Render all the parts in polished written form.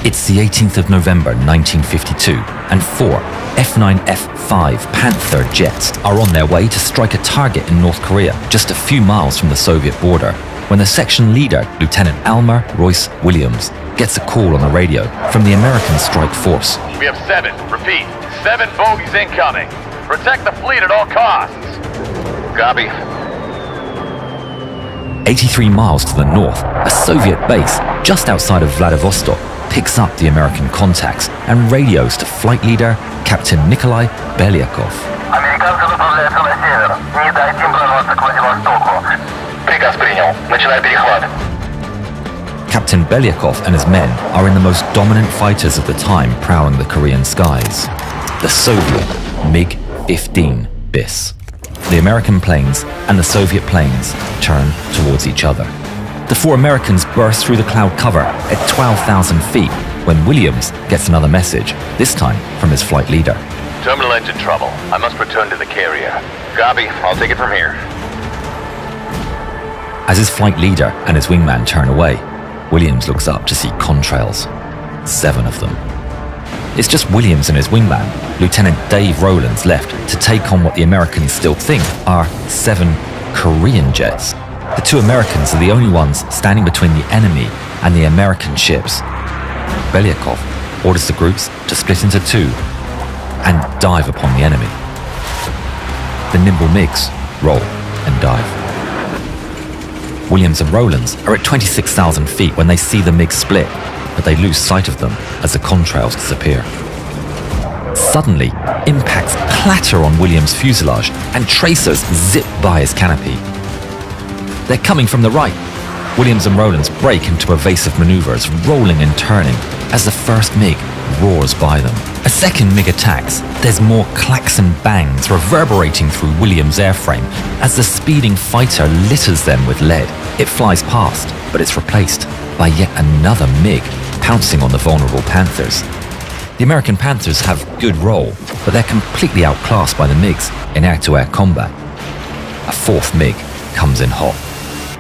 It's the 18th of November 1952, and 4 F9F Panther jets are on their way to strike a target in North Korea, just a few miles from the Soviet border, when the section leader, Lieutenant Elmer Royce Williams, gets a call on the radio from the American strike force. We have 7 bogies incoming. Protect the fleet at all costs. Copy. 83 miles to the north, a Soviet base just outside of Vladivostok picks up the American contacts and radios to flight leader Captain Nikolai Belyakov. Captain Belyakov and his men are in the most dominant fighters of the time prowling the Korean skies. The Soviet MiG-15 BIS. The American planes and the Soviet planes turn towards each other. The 4 Americans burst through the cloud cover at 12,000 feet when Williams gets another message, this time from his flight leader. Terminal engine trouble. I must return to the carrier. Copy. I'll take it from here. As his flight leader and his wingman turn away, Williams looks up to see contrails. 7 of them. It's just Williams and his wingman, Lieutenant Dave Rowlands, left to take on what the Americans still think are 7 Korean jets. The 2 Americans are the only ones standing between the enemy and the American ships. Belyakov orders the groups to split into 2 and dive upon the enemy. The nimble MiGs roll and dive. Williams and Rowlands are at 26,000 feet when they see the MiGs split, but they lose sight of them as the contrails disappear. Suddenly, impacts clatter on Williams' fuselage and tracers zip by his canopy. They're coming from the right. Williams and Rowlands break into evasive maneuvers, rolling and turning as the first MiG roars by them. A second MiG attacks. There's more clacks and bangs reverberating through Williams' airframe as the speeding fighter litters them with lead. It flies past, but it's replaced by yet another MiG pouncing on the vulnerable Panthers. The American Panthers have good roll, but they're completely outclassed by the MiGs in air-to-air combat. A 4th MiG comes in hot.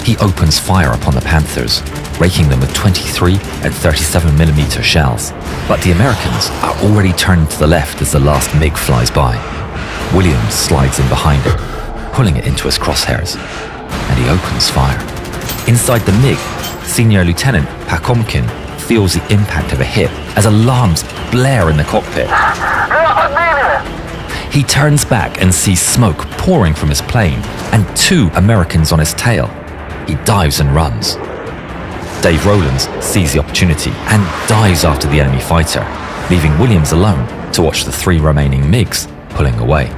He opens fire upon the Panthers, raking them with 23 and 37mm shells. But the Americans are already turned to the left as the last MiG flies by. Williams slides in behind it, pulling it into his crosshairs, and he opens fire. Inside the MiG, Senior Lieutenant Pakomkin feels the impact of a hit as alarms blare in the cockpit. He turns back and sees smoke pouring from his plane and 2 Americans on his tail. He dives and runs. Dave Rowlands sees the opportunity and dives after the enemy fighter, leaving Williams alone to watch the 3 remaining MiGs pulling away.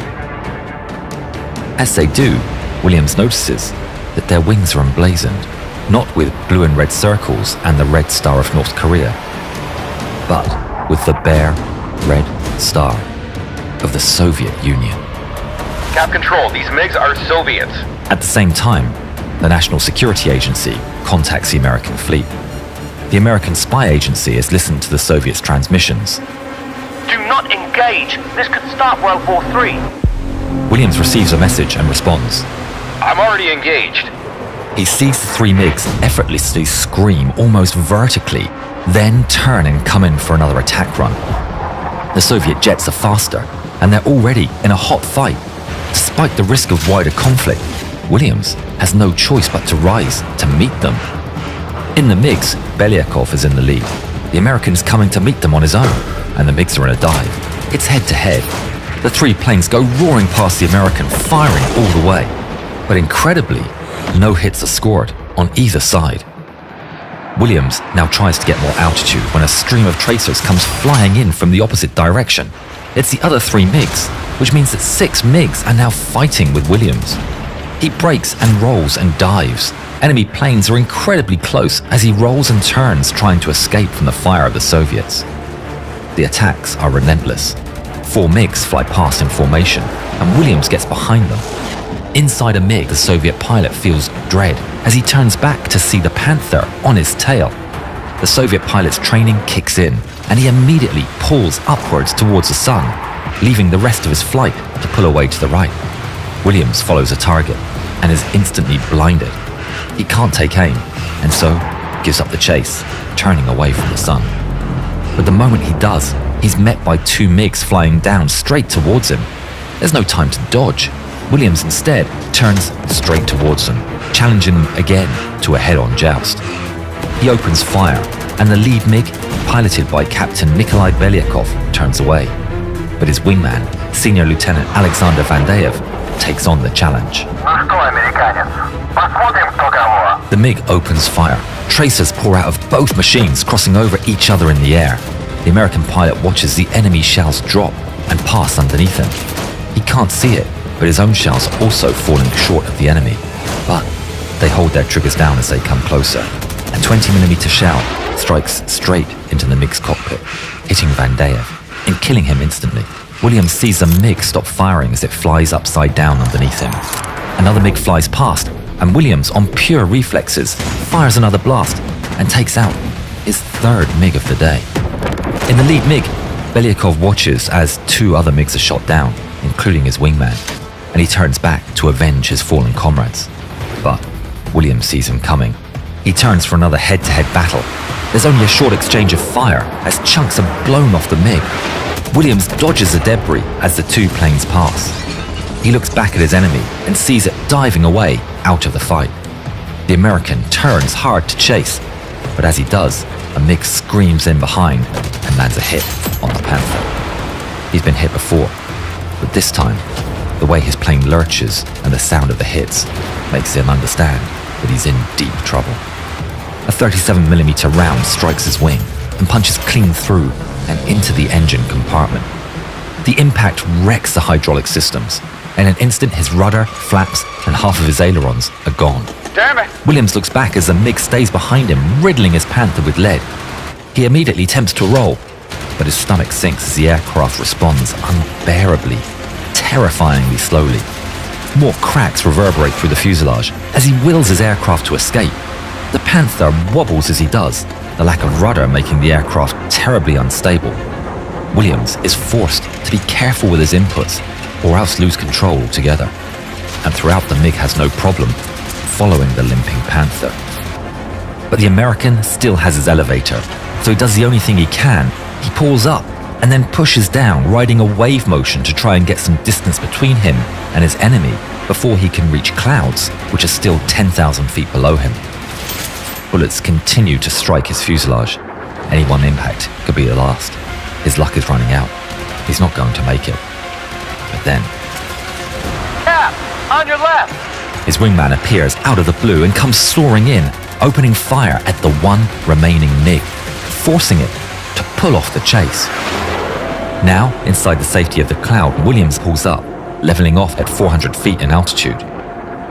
As they do, Williams notices that their wings are emblazoned, not with blue and red circles and the red star of North Korea, but with the bare red star of the Soviet Union. Cap Control, these MiGs are Soviets. At the same time, the National Security Agency contacts the American fleet. The American spy agency has listened to the Soviets' transmissions. Do not engage. This could start World War III. Williams receives a message and responds. I'm already engaged. He sees the 3 MiGs effortlessly scream almost vertically, then turn and come in for another attack run. The Soviet jets are faster, and they're already in a hot fight. Despite the risk of wider conflict, Williams has no choice but to rise to meet them. In the MiGs, Belyakov is in the lead. The American is coming to meet them on his own, and the MiGs are in a dive. It's head-to-head. The 3 planes go roaring past the American, firing all the way. But incredibly, no hits are scored on either side. Williams now tries to get more altitude when a stream of tracers comes flying in from the opposite direction. It's the other 3 MiGs, which means that 6 MiGs are now fighting with Williams. He brakes and rolls and dives. Enemy planes are incredibly close as he rolls and turns, trying to escape from the fire of the Soviets. The attacks are relentless. 4 MiGs fly past in formation, and Williams gets behind them. Inside a MiG, the Soviet pilot feels dread as he turns back to see the Panther on his tail. The Soviet pilot's training kicks in, and he immediately pulls upwards towards the sun, leaving the rest of his flight to pull away to the right. Williams follows a target and is instantly blinded. He can't take aim, and so gives up the chase, turning away from the sun. But the moment he does, he's met by two MiGs flying down straight towards him. There's no time to dodge. Williams instead turns straight towards them, challenging them again to a head-on joust. He opens fire, and the lead MiG, piloted by Captain Nikolai Belyakov, turns away. But his wingman, Senior Lieutenant Alexander Vandeyev, takes on the challenge. The MiG opens fire. Tracers pour out of both machines, crossing over each other in the air. The American pilot watches the enemy shells drop and pass underneath him. He can't see it, but his own shells are also falling short of the enemy. But they hold their triggers down as they come closer. A 20mm shell strikes straight into the MiG's cockpit, hitting Vandeyev and killing him instantly. Williams sees the MiG stop firing as it flies upside down underneath him. Another MiG flies past, and Williams, on pure reflexes, fires another blast and takes out his third MiG of the day. In the lead MiG, Belyakov watches as two other MiGs are shot down, including his wingman, and he turns back to avenge his fallen comrades. But Williams sees him coming. He turns for another head-to-head battle. There's only a short exchange of fire as chunks are blown off the MiG. Williams dodges the debris as the two planes pass. He looks back at his enemy and sees it diving away out of the fight. The American turns hard to chase, but as he does, a MiG screams in behind and lands a hit on the Panther. He's been hit before, but this time, the way his plane lurches and the sound of the hits makes him understand that he's in deep trouble. A 37mm round strikes his wing and punches clean through and into the engine compartment. The impact wrecks the hydraulic systems. In an instant, his rudder, flaps, and half of his ailerons are gone. Damn it! Williams looks back as the MiG stays behind him, riddling his Panther with lead. He immediately attempts to roll, but his stomach sinks as the aircraft responds unbearably, terrifyingly slowly. More cracks reverberate through the fuselage as he wills his aircraft to escape. The Panther wobbles as he does, the lack of rudder making the aircraft terribly unstable. Williams is forced to be careful with his inputs or else lose control altogether. And throughout, the MiG has no problem following the limping Panther. But the American still has his elevator, so he does the only thing he can. He pulls up and then pushes down, riding a wave motion to try and get some distance between him and his enemy before he can reach clouds, which are still 10,000 feet below him. Bullets continue to strike his fuselage. Any one impact could be the last. His luck is running out. He's not going to make it. But then, Cap, on your left! his wingman appears out of the blue and comes soaring in, opening fire at the one remaining MiG, forcing it to pull off the chase. Now, inside the safety of the cloud, Williams pulls up, leveling off at 400 feet in altitude.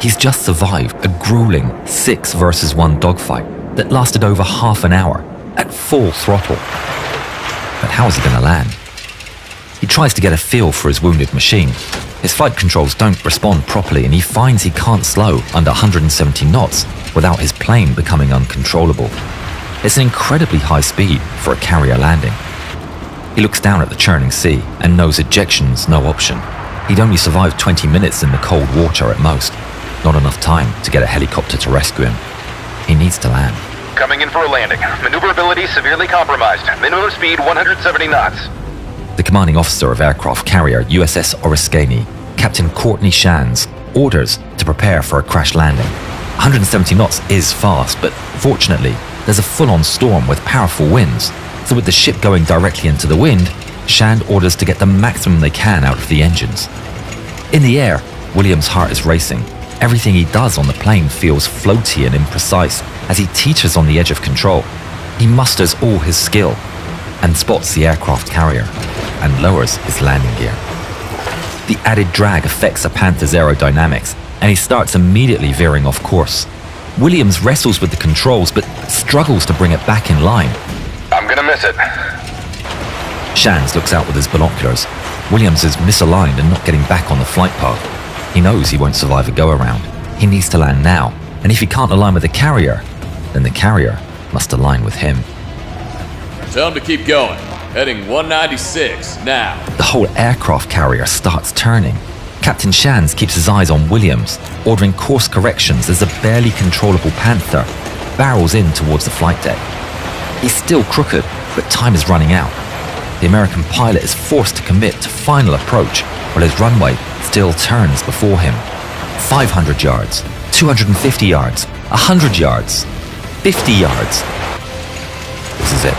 He's just survived a grueling 6 versus 1 dogfight that lasted over half an hour at full throttle. But how is he going to land? He tries to get a feel for his wounded machine. His flight controls don't respond properly, and he finds he can't slow under 170 knots without his plane becoming uncontrollable. It's an incredibly high speed for a carrier landing. He looks down at the churning sea and knows ejection's no option. He'd only survived 20 minutes in the cold water at most. Not enough time to get a helicopter to rescue him. He needs to land. Coming in for a landing. Maneuverability severely compromised. Minimum speed 170 knots. The commanding officer of aircraft carrier USS Oriskany, Captain Courtney Shands, orders to prepare for a crash landing. 170 knots is fast, but fortunately, there's a full-on storm with powerful winds. So with the ship going directly into the wind, Shand orders to get the maximum they can out of the engines. In the air, Williams' heart is racing. Everything he does on the plane feels floaty and imprecise as he teeters on the edge of control. He musters all his skill and spots the aircraft carrier and lowers his landing gear. The added drag affects the Panther's aerodynamics and he starts immediately veering off course. Williams wrestles with the controls but struggles to bring it back in line. I'm gonna miss it. Shands looks out with his binoculars. Williams is misaligned and not getting back on the flight path. He knows he won't survive a go-around. He needs to land now, and if he can't align with the carrier, then the carrier must align with him. Tell him to keep going. Heading 196 now. The whole aircraft carrier starts turning. Captain Shands keeps his eyes on Williams, ordering course corrections as the barely controllable Panther barrels in towards the flight deck. He's still crooked, but time is running out. The American pilot is forced to commit to final approach while his runway still turns before him. 500 yards, 250 yards, 100 yards, 50 yards. This is it.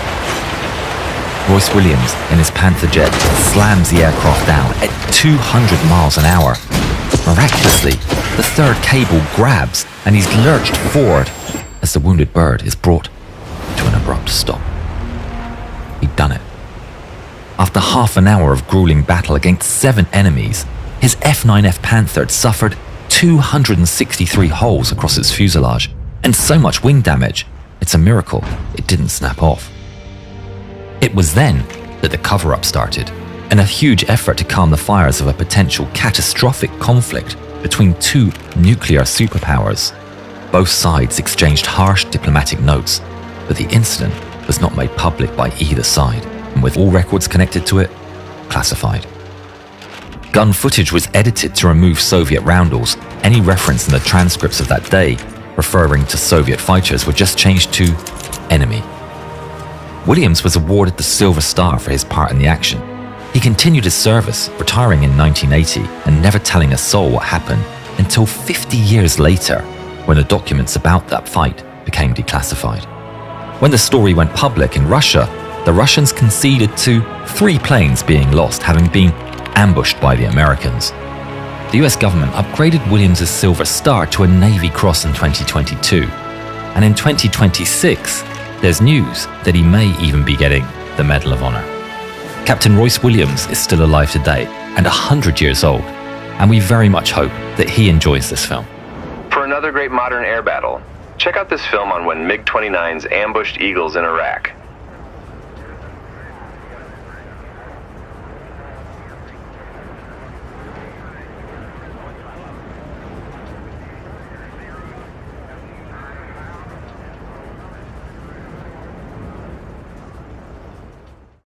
Royce Williams, in his Panther jet, slams the aircraft down at 200 miles an hour. Miraculously, the third cable grabs and he's lurched forward as the wounded bird is brought to an abrupt stop. He'd done it. After half an hour of grueling battle against 7 enemies, his F9F Panther had suffered 263 holes across its fuselage and so much wing damage, it's a miracle it didn't snap off. It was then that the cover-up started, and a huge effort to calm the fires of a potential catastrophic conflict between 2 nuclear superpowers. Both sides exchanged harsh diplomatic notes, but the incident was not made public by either side, and with all records connected to it, classified. Gun footage was edited to remove Soviet roundels. Any reference in the transcripts of that day referring to Soviet fighters were just changed to enemy. Williams was awarded the Silver Star for his part in the action. He continued his service, retiring in 1980 and never telling a soul what happened until 50 years later, when the documents about that fight became declassified. When the story went public in Russia, the Russians conceded to 3 planes being lost, having been ambushed by the Americans. The US government upgraded Williams' Silver Star to a Navy Cross in 2022, and in 2026, there's news that he may even be getting the Medal of Honor. Captain Royce Williams is still alive today and 100 years old, and we very much hope that he enjoys this film. For another great modern air battle, check out this film on when MiG-29s ambushed Eagles in Iraq.